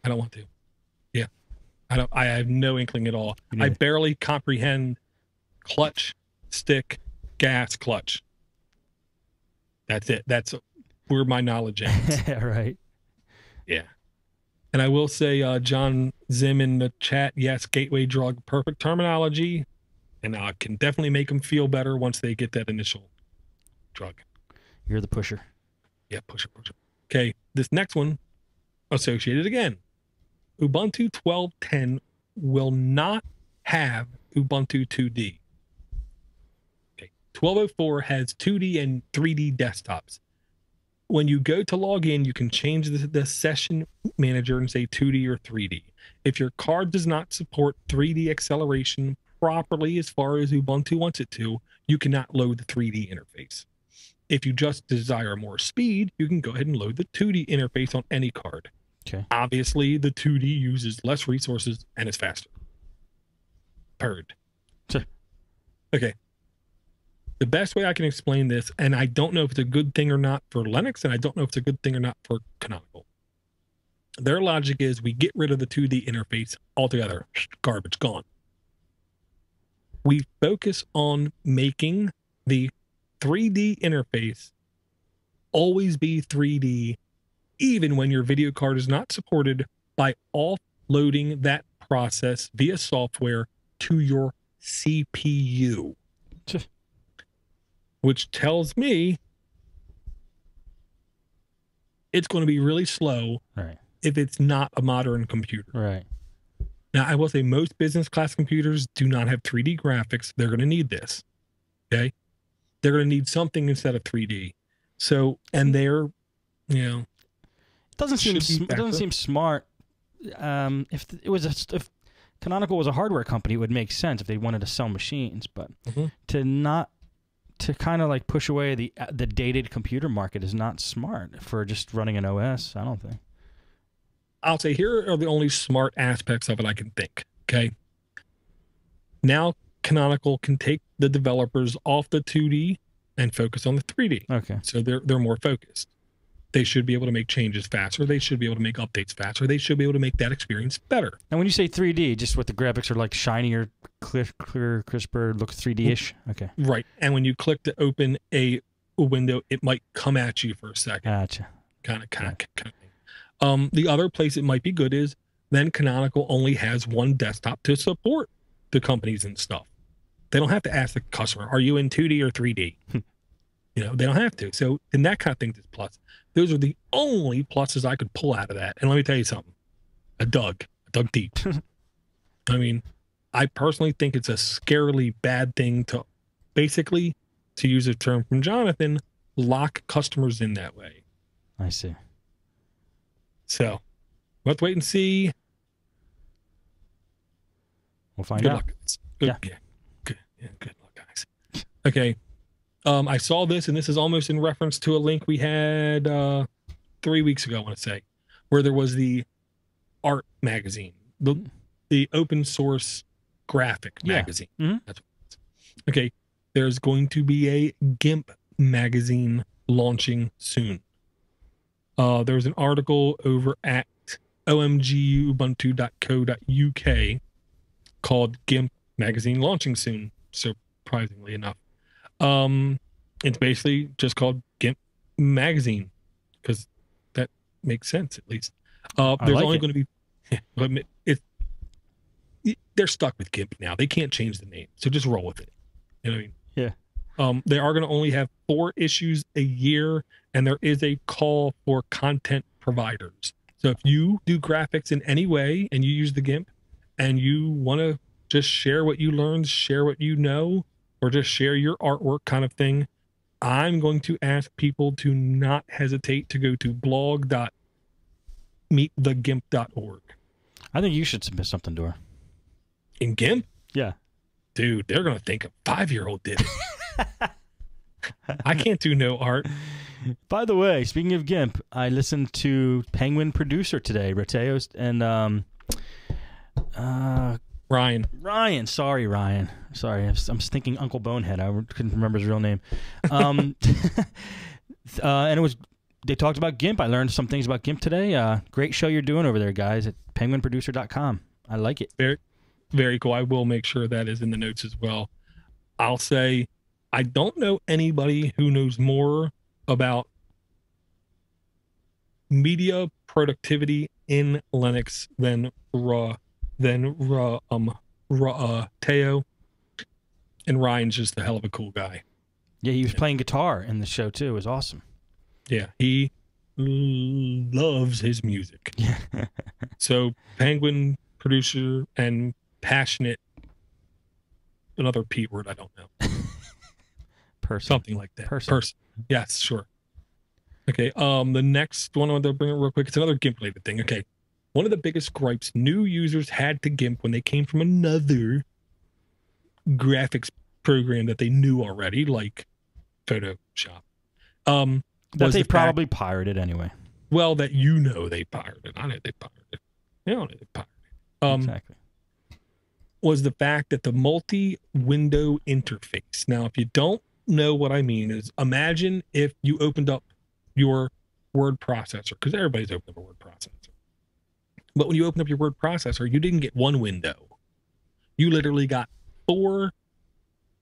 I don't want to. Yeah. I have no inkling at all. I barely comprehend clutch, stick, gas, clutch. That's it. That's where my knowledge ends. Right. Yeah. And I will say, John Zim in the chat, yes, gateway drug, perfect terminology. And I can definitely make them feel better once they get that initial drug. You're the pusher. Yeah, pusher. Okay, this next one, associated again. Ubuntu 12.10 will not have Ubuntu 2D. Okay, 12.04 has 2D and 3D desktops. When you go to log in, you can change the session manager and say 2D or 3D. If your card does not support 3D acceleration properly as far as Ubuntu wants it to, you cannot load the 3D interface. If you just desire more speed, you can go ahead and load the 2D interface on any card. Okay. Obviously, the 2D uses less resources and is faster. Purred. Sure. Okay. The best way I can explain this, and I don't know if it's a good thing or not for Linux, and I don't know if it's a good thing or not for Canonical. Their logic is we get rid of the 2D interface altogether. Garbage, gone. We focus on making the 3D interface always be 3D, even when your video card is not supported, by offloading that process via software to your CPU. Sure. Which tells me it's going to be really slow if it's not a modern computer. Right. Now, I will say most business class computers do not have 3D graphics. They're going to need this. Okay. They're going to need something instead of 3D. So, and they're, you know, it doesn't seem smart. If Canonical was a hardware company, it would make sense if they wanted to sell machines, but to kind of like push away the dated computer market is not smart for just running an OS. I don't think. I'll say here are the only smart aspects of it I can think. Okay. Now Canonical can take the developers off the 2D and focus on the 3D. Okay. So they're more focused. They should be able to make changes faster. They should be able to make updates faster. They should be able to make that experience better. And when you say 3D, just what the graphics are like, shinier, clearer, crisper, look 3D-ish? Okay. Right. And when you click to open a window, it might come at you for a second. Gotcha. Kind of thing. The other place it might be good is then Canonical only has one desktop to support the companies and stuff. They don't have to ask the customer, are you in 2D or 3D? You know, they don't have to. So, and that kind of thing is plus. Those are the only pluses I could pull out of that. And let me tell you something. I dug deep. I mean, I personally think it's a scarily bad thing to basically, to use a term from Jonathan, lock customers in that way. I see. So, we'll have to wait and see. We'll find out. Luck. Good luck, guys. Okay. I saw this, and this is almost in reference to a link we had 3 weeks ago, I want to say, where there was the art magazine, the open source graphic magazine. That's what it is. Okay. There's going to be a GIMP magazine launching soon. There's an article over at omgubuntu.co.uk called GIMP magazine launching soon, surprisingly enough. It's basically just called GIMP magazine because that makes sense, at least. There's only going to be, they're stuck with GIMP now. They can't change the name, so just roll with it. You know what I mean? Yeah. They are going to only have 4 issues a year, and there is a call for content providers. So if you do graphics in any way and you use the GIMP and you want to just share what you learned, share what you know, or just share your artwork kind of thing, I'm going to ask people to not hesitate to go to blog.meetthegimp.org. I think you should submit something to her. In GIMP? Yeah. Dude, they're going to think a 5-year-old did it. I can't do no art. By the way, speaking of GIMP, I listened to Penguin Producer today, Rateos, and Ryan. Sorry, Ryan. Sorry, I'm thinking Uncle Bonehead. I couldn't remember his real name. And it was they talked about GIMP. I learned some things about GIMP today. Great show you're doing over there, guys, at penguinproducer.com. I like it. Very, very cool. I will make sure that is in the notes as well. I'll say I don't know anybody who knows more about media productivity in Linux than Teo. And Ryan's just a hell of a cool guy. Yeah, he was playing guitar in the show too. It was awesome. Yeah, he loves his music. Yeah. So Penguin producer and passionate, another P word I don't know. Person. Something like that. Person. Yes, sure. Okay, the next one I want to bring up real quick, it's another GIMP related thing. Okay. One of the biggest gripes new users had to GIMP when they came from another graphics program that they knew already, like Photoshop. That they probably pirated anyway. Well, that they pirated. I know they pirated. You know they pirated. Exactly. Was the fact that the multi-window interface. Now, if you don't know what I mean, is imagine if you opened up your word processor, because everybody's opened up a word processor. But when you open up your word processor, you didn't get one window. You literally got 4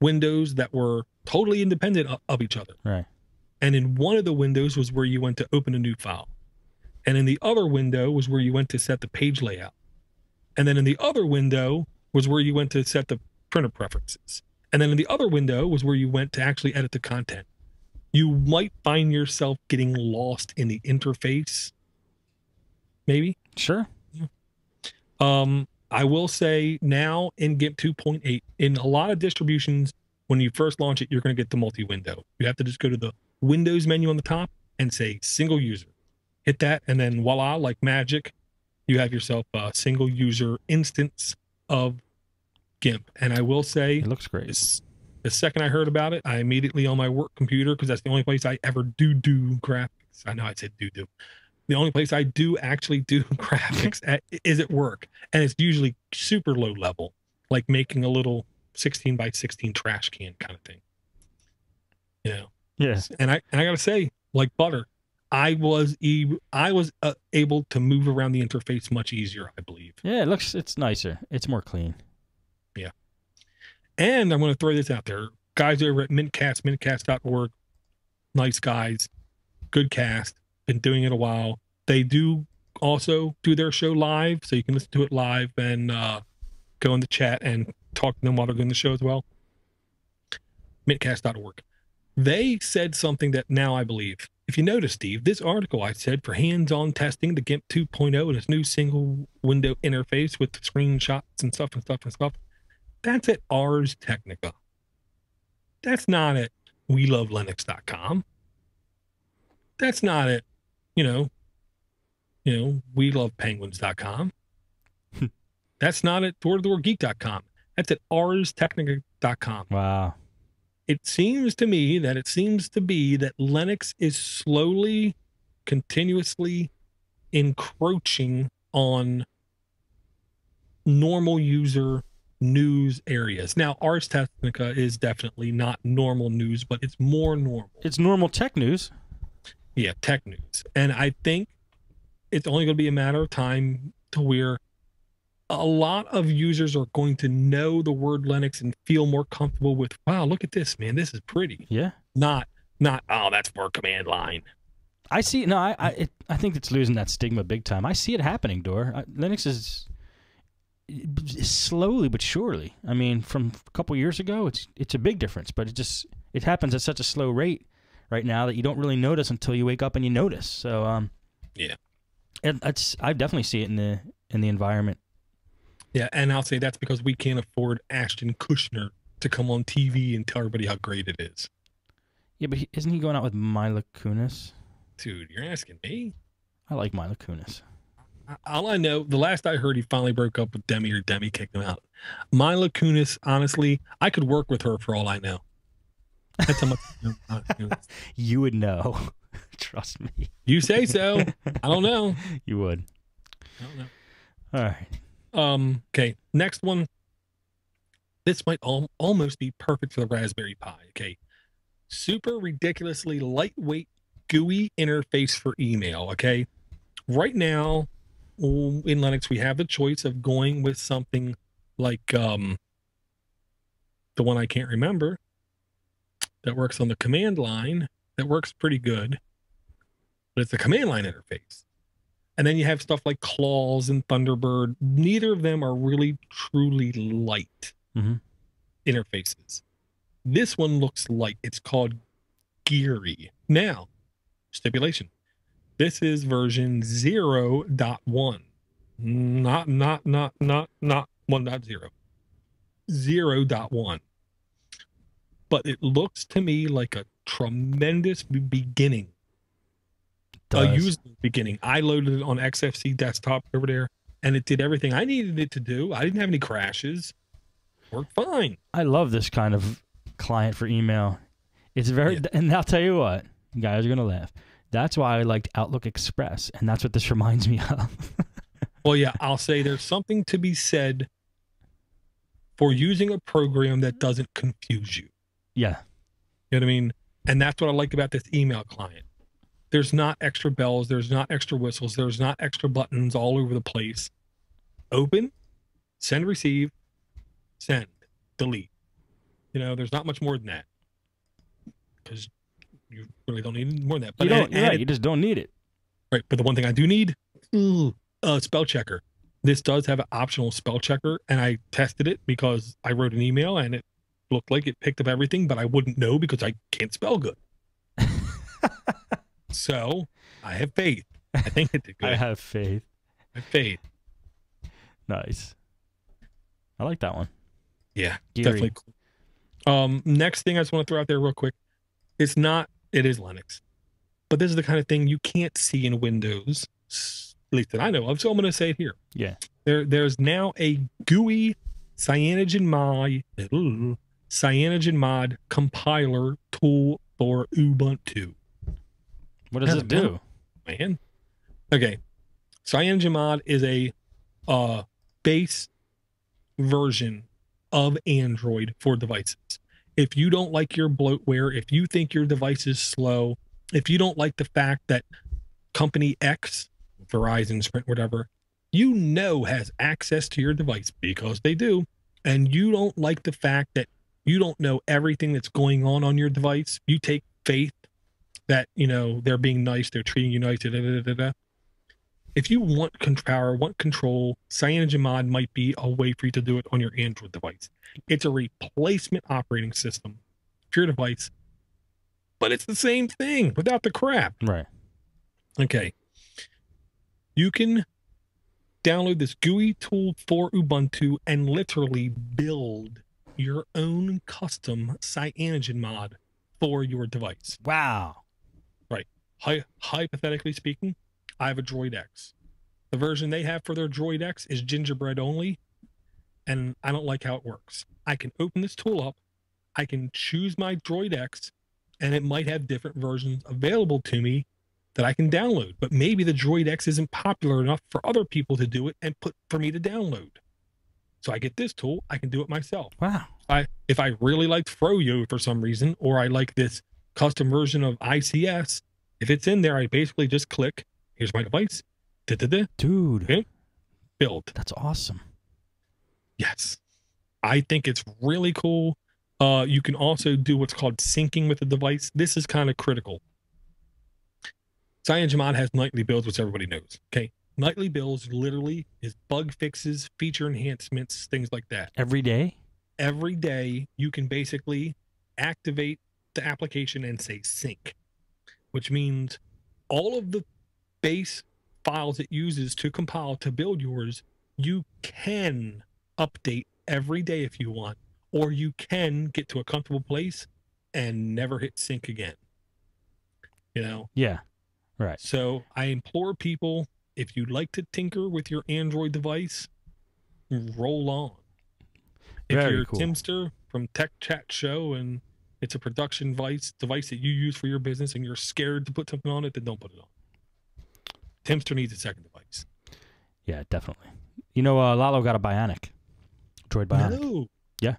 windows that were totally independent of each other. Right. And in one of the windows was where you went to open a new file. And in the other window was where you went to set the page layout. And then in the other window was where you went to set the printer preferences. And then in the other window was where you went to actually edit the content. You might find yourself getting lost in the interface. Maybe. Sure. I will say now in GIMP 2.8, in a lot of distributions, when you first launch it, you're going to get the multi-window. You have to just go to the Windows menu on the top and say single user. Hit that, and then voila, like magic, you have yourself a single user instance of GIMP. And I will say, it looks great. The second I heard about it, I immediately on my work computer, because that's the only place I ever do graphics. I know I said do. The only place I do actually do graphics is at work. And it's usually super low level, like making a little 16 by 16 trash can kind of thing. You know? Yes. And I gotta say, like butter, I was able to move around the interface much easier, I believe. Yeah, it's nicer. It's more clean. Yeah. And I'm going to throw this out there. Guys over at mintcast.org, nice guys, good cast, been doing it a while. They do also do their show live, so you can listen to it live and go in the chat and talk to them while they're doing the show as well. Mintcast.org. They said something that now I believe. If you notice, Steve, this article I said for hands-on testing the GIMP 2.0 and its new single window interface with the screenshots and stuff. That's at Ars Technica. That's not at WeLoveLinux.com. That's not at, WeLovePenguins.com. That's not at DoorToDoorGeek.com. That's at ArsTechnica.com. Wow. It seems to be that Linux is slowly, continuously encroaching on normal user news areas. Now, Ars Technica is definitely not normal news, but it's more normal. It's normal tech news. Yeah, tech news. And I think it's only going to be a matter of time to where a lot of users are going to know the word Linux and feel more comfortable with, wow, look at this, man. This is pretty. Yeah. Not, oh, that's for command line. I see. No, I think it's losing that stigma big time. I see it happening, Dor. Linux is slowly but surely. I mean, from a couple years ago, it's a big difference, but it happens at such a slow rate right now that you don't really notice until you wake up and you notice. So, yeah, I definitely see it in the environment. Yeah, and I'll say that's because we can't afford Ashton Kutcher to come on TV and tell everybody how great it is. Yeah, but isn't he going out with Mila Kunis? Dude, you're asking me? I like Mila Kunis. All I know, the last I heard, he finally broke up with Demi, or Demi kicked him out. Mila Kunis, honestly, I could work with her for all I know. That's how much you would know. Trust me. You say so. I don't know. You would. I don't know. All right. Okay, next one. This might almost be perfect for the Raspberry Pi. Okay, super ridiculously lightweight GUI interface for email. Okay. Right now in Linux, we have the choice of going with something like the one I can't remember that works on the command line that works pretty good, but it's a command line interface. And then you have stuff like Claws and Thunderbird. Neither of them are really truly light interfaces. This one looks light. It's called Geary. Now, stipulation. This is version 0.1. Not 1.0. 0.1. But it looks to me like a tremendous beginning. A user beginning. I loaded it on XFC desktop over there, and it did everything I needed it to do. I didn't have any crashes. Worked fine. I love this kind of client for email. It's very, and I'll tell you what, you guys are going to laugh. That's why I liked Outlook Express, and that's what this reminds me of. Well, yeah, I'll say there's something to be said for using a program that doesn't confuse you. Yeah. You know what I mean? And that's what I like about this email client. There's not extra bells. There's not extra whistles. There's not extra buttons all over the place. Open, send, receive, send, delete. You know, there's not much more than that. Because you really don't need more than that. But you just don't need it. Right. But the one thing I do need, spell checker. This does have an optional spell checker, and I tested it because I wrote an email and it looked like it picked up everything, but I wouldn't know because I can't spell good. So I have faith. I think it did good. I have faith. I have faith. Nice. I like that one. Yeah, Geary. definitely cool. Next thing I just want to throw out there real quick. It is Linux, but this is the kind of thing you can't see in Windows, at least that I know of. So I'm going to say it here. Yeah. There's now a GUI Cyanogenmod compiler tool for Ubuntu. What does it do? Man. Okay. Cyanogenmod is a base version of Android for devices. If you don't like your bloatware, if you think your device is slow, if you don't like the fact that company X, Verizon, Sprint, whatever, has access to your device because they do, and you don't like the fact that you don't know everything that's going on your device, you take faith that, they're being nice, they're treating you nice, If you want power, want control, Cyanogenmod might be a way for you to do it on your Android device. It's a replacement operating system for your device, but it's the same thing without the crap. Right. Okay. You can download this GUI tool for Ubuntu and literally build your own custom Cyanogenmod for your device. Wow. Right. Hypothetically speaking, I have a Droid X. The version they have for their Droid X is gingerbread only, and I don't like how it works. I can open this tool up, I can choose my Droid X, and it might have different versions available to me that I can download. But maybe the Droid X isn't popular enough for other people to do it and for me to download. So I get this tool, I can do it myself. Wow. If I really like Froyo for some reason, or I like this custom version of ICS, if it's in there, I basically just click, here's my device. Dude. Okay. Build. That's awesome. Yes. I think it's really cool. You can also do what's called syncing with the device. This is kind of critical. Cyanogenmod has nightly builds, which everybody knows. Okay. Nightly builds literally is bug fixes, feature enhancements, things like that. Every day? Every day you can basically activate the application and say sync, which means all of the base files it uses to compile to build yours, you can update every day if you want, or you can get to a comfortable place and never hit sync again. Yeah. Right. So I implore people, if you'd like to tinker with your Android device, roll on. If Very you're cool. Timster from Tech Chat Show and it's a production device that you use for your business and you're scared to put something on it, then don't put it on. Timster needs a second device. Yeah, definitely. Lalo got a Bionic. Droid Bionic. No. Yeah.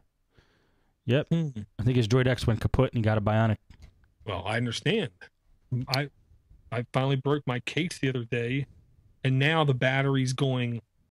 Yep. I think his Droid X went kaput and he got a Bionic. Well, I understand. I finally broke my case the other day, and now the battery's going